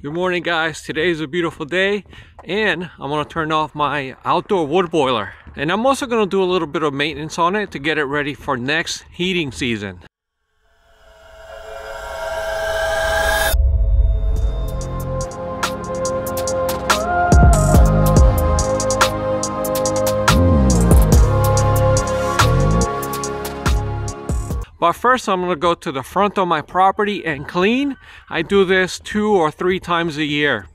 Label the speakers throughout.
Speaker 1: Good morning, guys. Today is a beautiful day and I'm going to turn off my outdoor wood boiler, and I'm also going to do a little bit of maintenance on it to get it ready for next heating season. But first, I'm going to go to the front of my property and clean. I do this 2 or 3 times a year.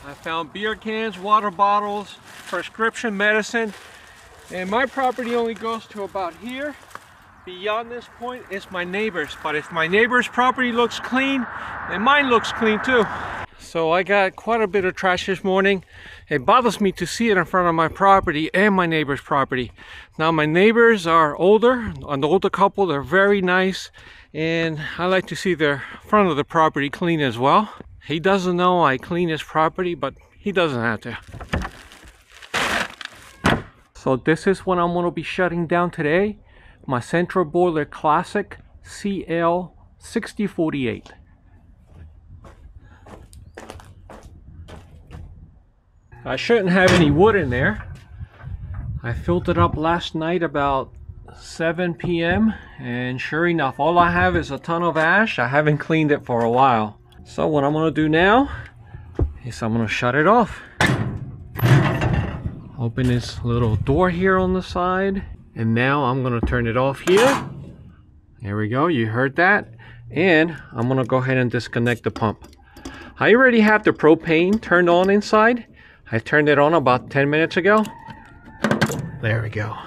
Speaker 1: I found beer cans, water bottles, prescription medicine, and my property only goes to about here. Beyond this point is my neighbor's, but if my neighbor's property looks clean, then mine looks clean too. So I got quite a bit of trash this morning. It bothers me to see it in front of my property and my neighbor's property. Now my neighbors are older, an older couple. They're very nice, and I like to see their front of the property clean as well. He doesn't know I clean his property, but he doesn't have to. So this is what I'm going to be shutting down today. My Central Boiler Classic CL6048. I shouldn't have any wood in there. I filled it up last night about 7 p.m. and sure enough, all I have is a ton of ash. I haven't cleaned it for a while. So what I'm going to do now is I'm going to shut it off. Open this little door here on the side, and now I'm going to turn it off here. There we go, you heard that. And I'm going to go ahead and disconnect the pump. I already have the propane turned on inside. I turned it on about 10 minutes ago. There we go.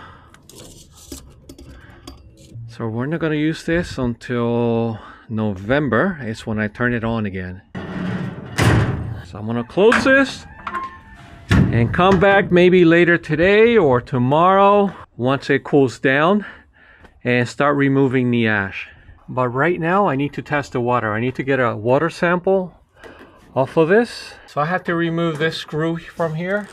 Speaker 1: So we're not going to use this until November is when I turn it on again. So I'm gonna close this and come back maybe later today or tomorrow once it cools down and start removing the ash. But right now I need to test the water. I need to get a water sample off of this. So I have to remove this screw from here.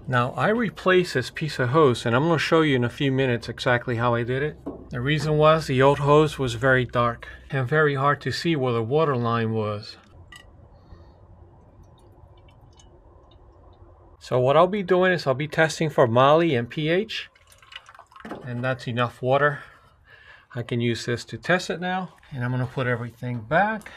Speaker 1: Now I replaced this piece of hose, and I'm going to show you in a few minutes exactly how I did it. The reason was the old hose was very dark and very hard to see where the water line was. So what I'll be doing is I'll be testing for moly and pH, and that's enough water. I can use this to test it now, and I'm going to put everything back.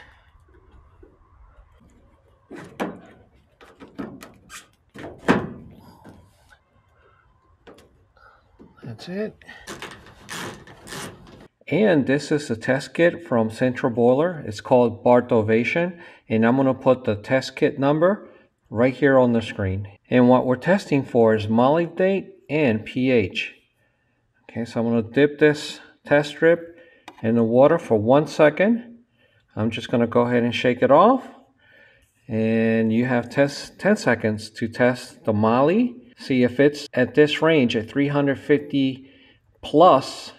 Speaker 1: That's it. And this is the test kit from Central Boiler. It's called Bartovation, and I'm going to put the test kit number right here on the screen. And what we're testing for is molybdate and pH. Okay, so I'm going to dip this test strip in the water for 1 second. I'm just going to go ahead and shake it off, and you have 10 seconds to test the moly. See if it's at this range at 350 plus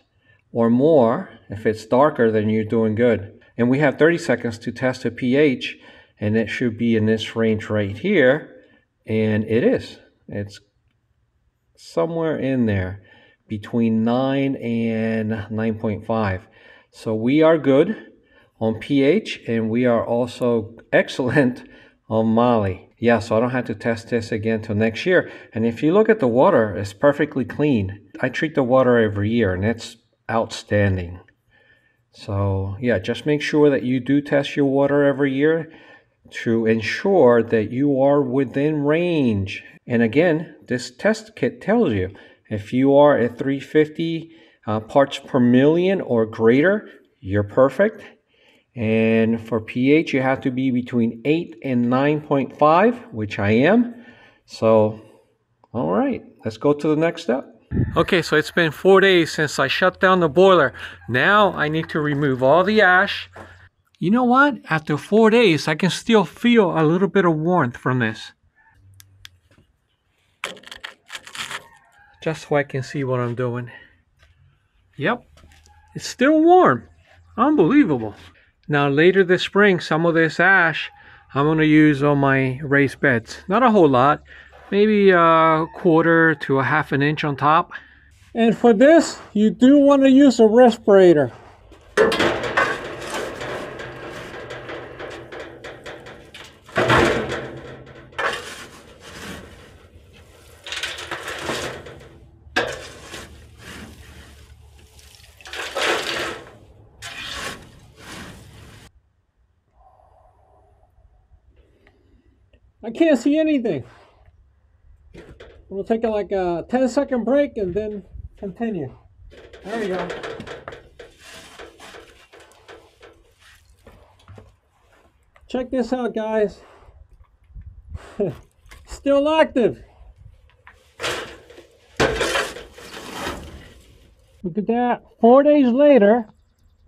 Speaker 1: or more. If it's darker, then you're doing good. And we have 30 seconds to test the pH, and it should be in this range right here. And it is. It's somewhere in there between 9 and 9.5. So we are good on pH, and we are also excellent on moly. Yeah, so I don't have to test this again till next year. And if you look at the water, it's perfectly clean. I treat the water every year and it's outstanding. So yeah, just make sure that you do test your water every year to ensure that you are within range. And again, this test kit tells you if you are at 350 parts per million or greater, you're perfect. And for pH, you have to be between 8 and 9.5, which I am. So, all right, let's go to the next step. Okay, so it's been 4 days since I shut down the boiler. Now I need to remove all the ash. You know what? After 4 days, I can still feel a little bit of warmth from this. Just so I can see what I'm doing. Yep, it's still warm. Unbelievable. Now later this spring, some of this ash I'm going to use on my raised beds. Not a whole lot, maybe a quarter to a half an inch on top. And for this, you do want to use a respirator. I can't see anything. We'll take like a 10-second break and then continue. There you go. Check this out, guys. Still active. Look at that. 4 days later,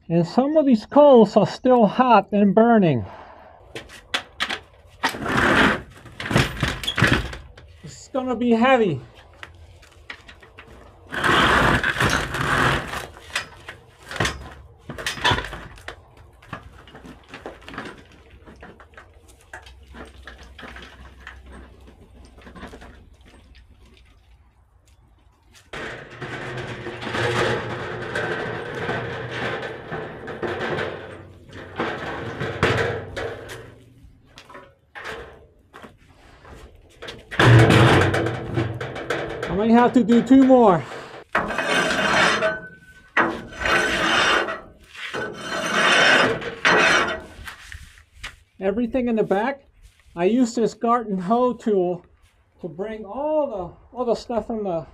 Speaker 1: and some of these coals are still hot and burning. It's gonna be heavy. I might have to do 2 more. Everything in the back, I use this garden hoe tool to bring all the stuff from the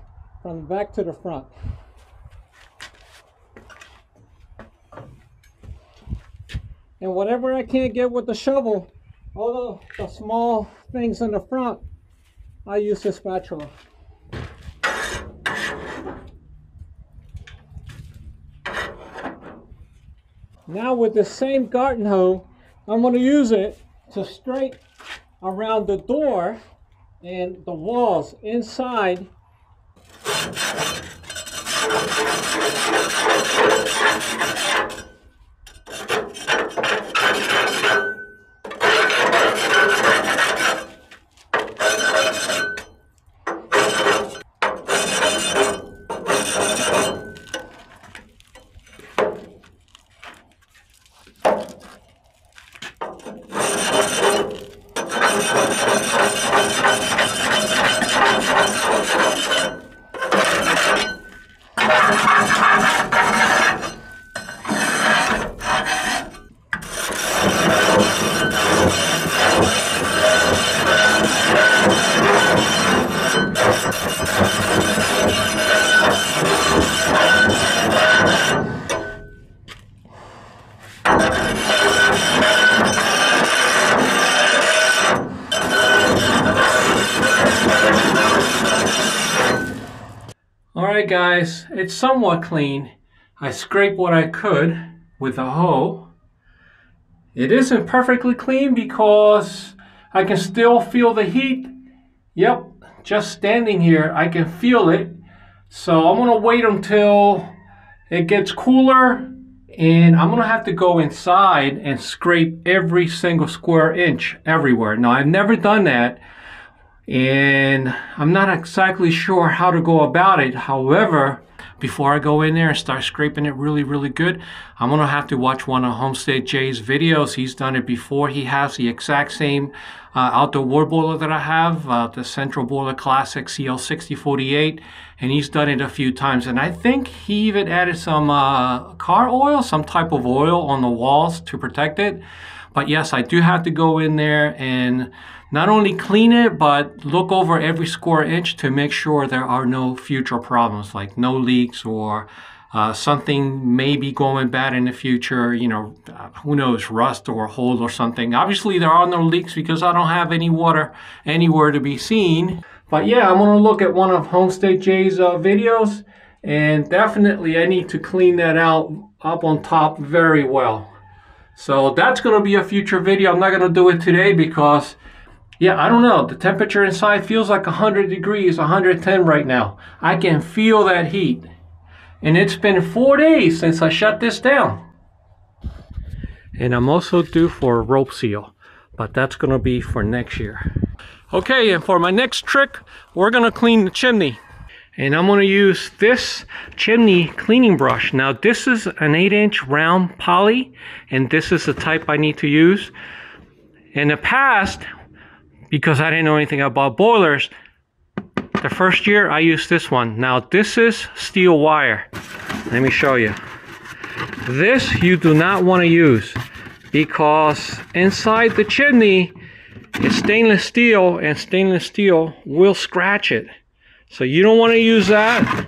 Speaker 1: back to the front. And whatever I can't get with the shovel, all the small things in the front, I use this spatula. Now with the same garden hoe, I'm going to use it to straight around the door and the walls inside. Alright guys, it's somewhat clean. I scraped what I could with a hoe. It isn't perfectly clean because I can still feel the heat. Yep, just standing here I can feel it. So I'm going to wait until it gets cooler and I'm going to have to go inside and scrape every single square inch everywhere. Now I've never done that. and I'm not exactly sure how to go about it. However, before I go in there and start scraping it really good, I'm gonna have to watch one of Homestead Jay's videos. He's done it before. He has the exact same outdoor wood boiler that I have, the Central Boiler Classic CL6048, and he's done it a few times. And I think he even added some car oil, some type of oil on the walls to protect it. But yes, I do have to go in there and not only clean it, but look over every square inch to make sure there are no future problems, like no leaks or something may be going bad in the future, you know, who knows, rust or hold or something. Obviously, there are no leaks because I don't have any water anywhere to be seen. But yeah, I'm gonna look at one of Homestead Jay's videos, and definitely I need to clean that out up on top very well. So that's gonna be a future video. I'm not gonna do it today because, yeah, I don't know. The temperature inside feels like 100 degrees, 110 right now. I can feel that heat. And it's been 4 days since I shut this down. And I'm also due for a rope seal, but that's gonna be for next year. Okay, and for my next trick, we're gonna clean the chimney. And I'm gonna use this chimney cleaning brush. Now this is an 8-inch round poly, and this is the type I need to use. In the past, because I didn't know anything about boilers, the first year I used this one. Now this is steel wire. Let me show you. This you do not want to use because inside the chimney is stainless steel, and stainless steel will scratch it. So you don't want to use that.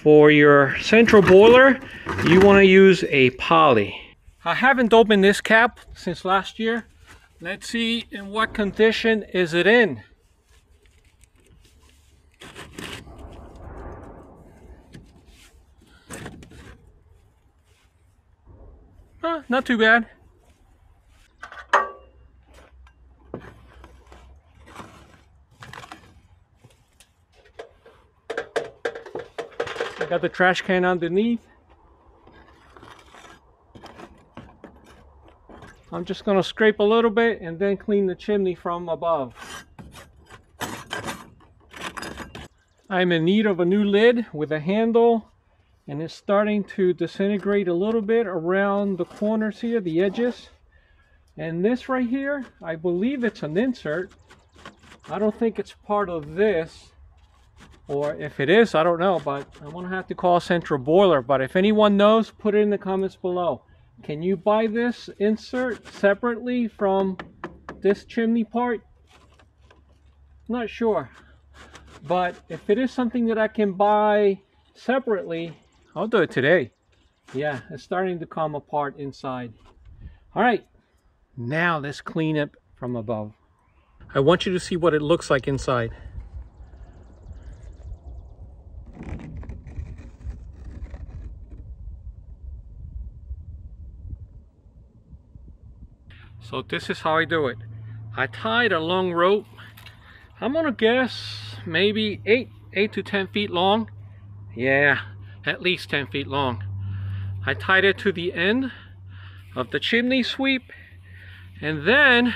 Speaker 1: For your central boiler, you want to use a poly. I haven't opened this cap since last year. Let's see in what condition is it in. Not too bad. I got the trash can underneath. I'm just going to scrape a little bit and then clean the chimney from above. I'm in need of a new lid with a handle, and it's starting to disintegrate a little bit around the corners here, the edges. And this right here, I believe it's an insert. I don't think it's part of this, or if it is, I don't know, but I'm gonna have to call Central Boiler. But if anyone knows, put it in the comments below. Can you buy this insert separately from this chimney part? Not sure, but if it is something that I can buy separately, I'll do it today. Yeah, it's starting to come apart inside. All right, now let's clean it from above. I want you to see what it looks like inside. So this is how I do it. I tied a long rope. I'm gonna guess maybe 8 to 10 feet long. Yeah, at least 10 feet long. I tied it to the end of the chimney sweep, and then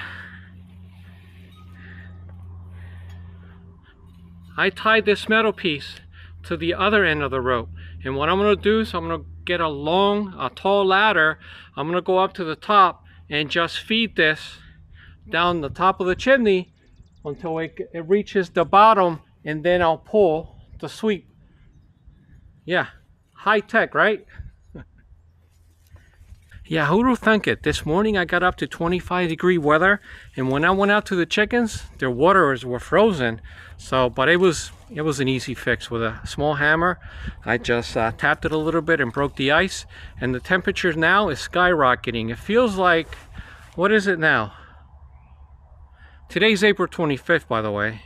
Speaker 1: I tied this metal piece to the other end of the rope. And what I'm gonna do is I'm gonna get a tall ladder. I'm gonna go up to the top and just feed this down the top of the chimney until it reaches the bottom, and then I'll pull the sweep. Yeah, high tech, right? Yeah, who would think it? This morning I got up to 25-degree weather, and when I went out to the chickens, their waters were frozen. So, but it was an easy fix with a small hammer. I just tapped it a little bit and broke the ice, and the temperature now is skyrocketing. It feels like, what is it now? Today's April 25th, by the way.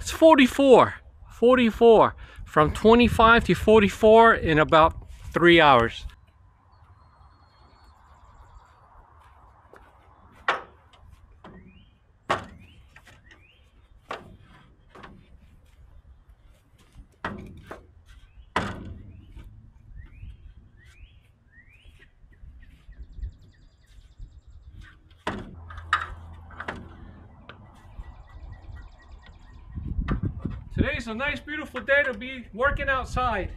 Speaker 1: It's 44. From 25 to 44 in about 3 hours. Today's a nice beautiful day to be working outside.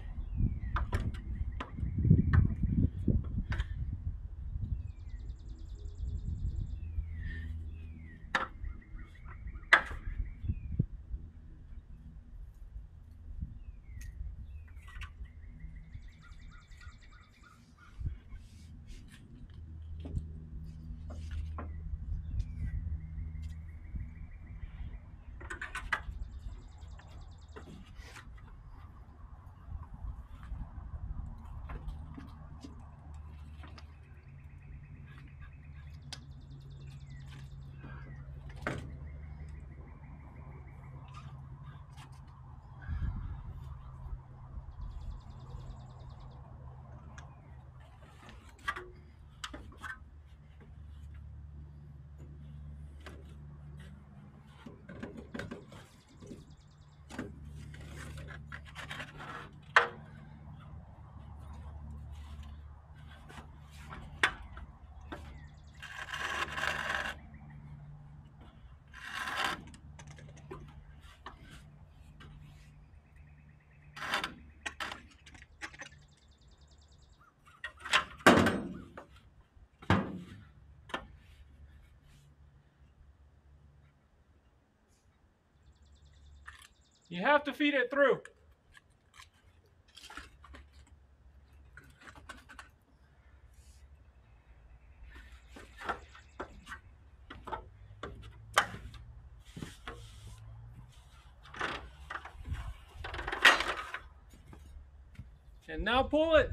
Speaker 1: You have to feed it through. And now pull it.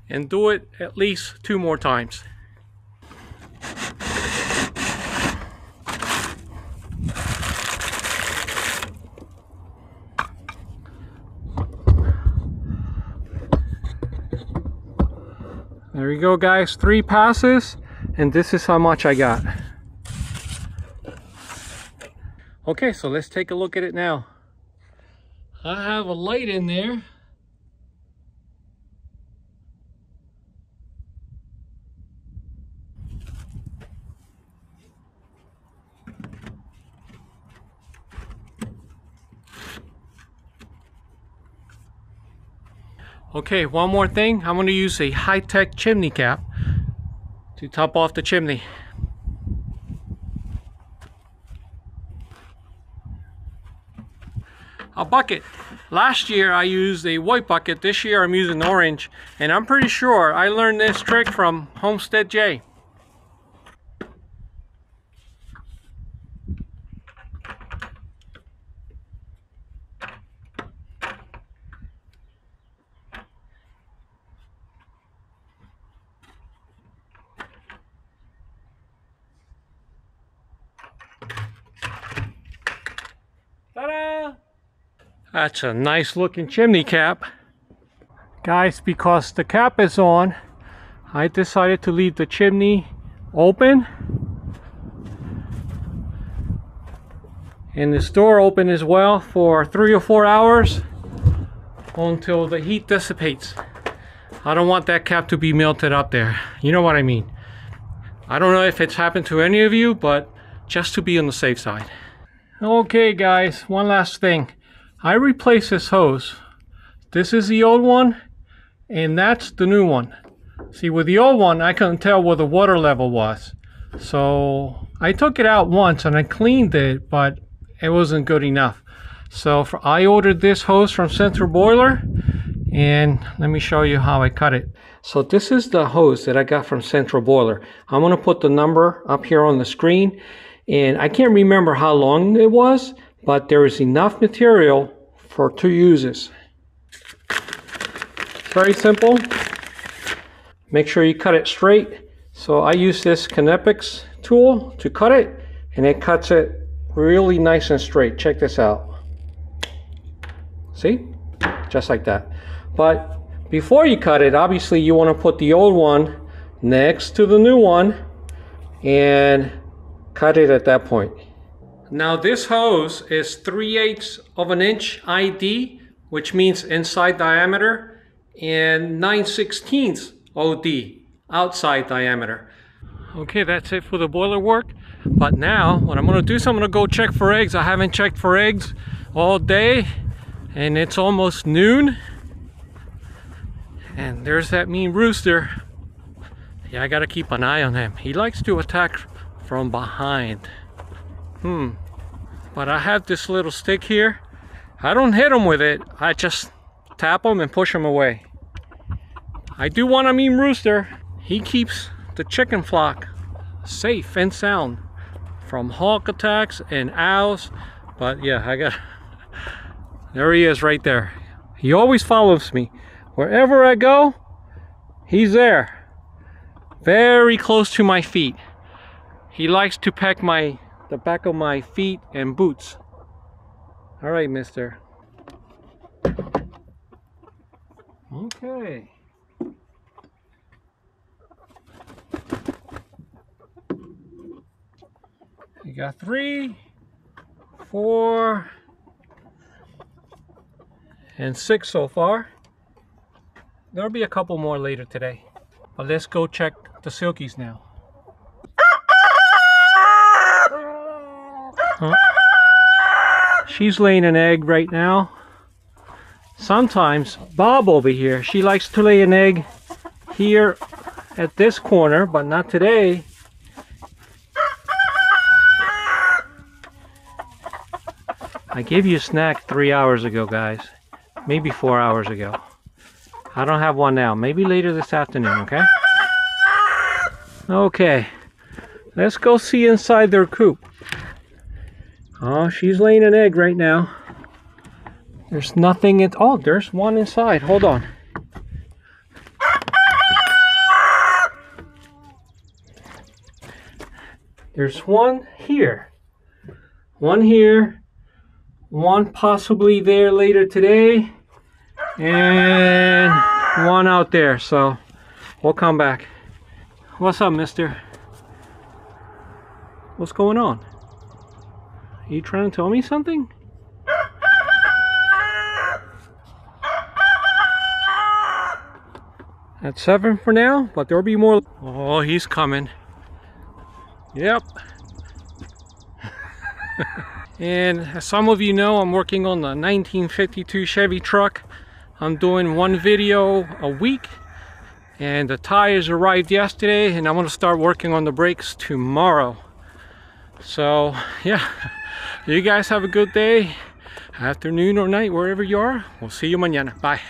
Speaker 1: And do it at least 2 more times. There you go, guys, 3 passes, and this is how much I got. Okay, so let's take a look at it now. I have a light in there. Okay, one more thing. I'm going to use a high-tech chimney cap to top off the chimney. A bucket. Last year I used a white bucket. This year I'm using orange. And I'm pretty sure I learned this trick from Homestead J. Ta-da! That's a nice looking chimney cap. Guys, because the cap is on, I decided to leave the chimney open. And this door open as well for 3 or 4 hours until the heat dissipates. I don't want that cap to be melted up there. You know what I mean. I don't know if it's happened to any of you, but just to be on the safe side. Okay guys, one last thing. I replaced this hose. This is the old one, and that's the new one. See, with the old one, I couldn't tell where the water level was. So I took it out once and I cleaned it, but it wasn't good enough. So I ordered this hose from Central Boiler, and let me show you how I cut it. So this is the hose that I got from Central Boiler. I'm going to put the number up here on the screen. And I can't remember how long it was, but there is enough material for 2 uses. Very simple. Make sure you cut it straight. So I use this Kinepix tool to cut it, and it cuts it really nice and straight. Check this out. See? Just like that. But before you cut it, obviously you want to put the old one next to the new one and cut it at that point. Now this hose is 3/8 of an inch ID, which means inside diameter, and 9/16 OD, outside diameter. Okay, that's it for the boiler work. But now what I'm gonna do is I'm gonna go check for eggs. I haven't checked for eggs all day, and it's almost noon. And there's that mean rooster. Yeah, I gotta keep an eye on him. He likes to attack from behind. But I have this little stick here. I don't hit him with it. I just tap him and push him away. I do want a mean rooster. He keeps the chicken flock safe and sound from hawk attacks and owls. But yeah, there he is right there. He always follows me. Wherever I go, he's there. Very close to my feet. He likes to peck the back of my feet and boots. All right, mister. Okay. You got 3, 4, and 6 so far. There'll be a couple more later today. But let's go check the silkies now. Huh? She's laying an egg right now. Sometimes Bob over here, she likes to lay an egg here at this corner, but not today. I gave you a snack 3 hours ago, guys. Maybe 4 hours ago. I don't have one now. Maybe later this afternoon, okay? Okay. Let's go see inside their coop. Oh, she's laying an egg right now. There's nothing in... Oh, there's one inside. Hold on. There's one here. One here. One possibly there later today. And one out there. So, we'll come back. What's up, mister? What's going on? Are you trying to tell me something? That's 7 for now, but there'll be more. Oh, he's coming. Yep. And as some of you know, I'm working on the 1952 Chevy truck. I'm doing one video a week. And the tires arrived yesterday, and I'm going to start working on the brakes tomorrow. So, yeah. You guys have a good day, afternoon or night, wherever you are. We'll see you mañana. Bye.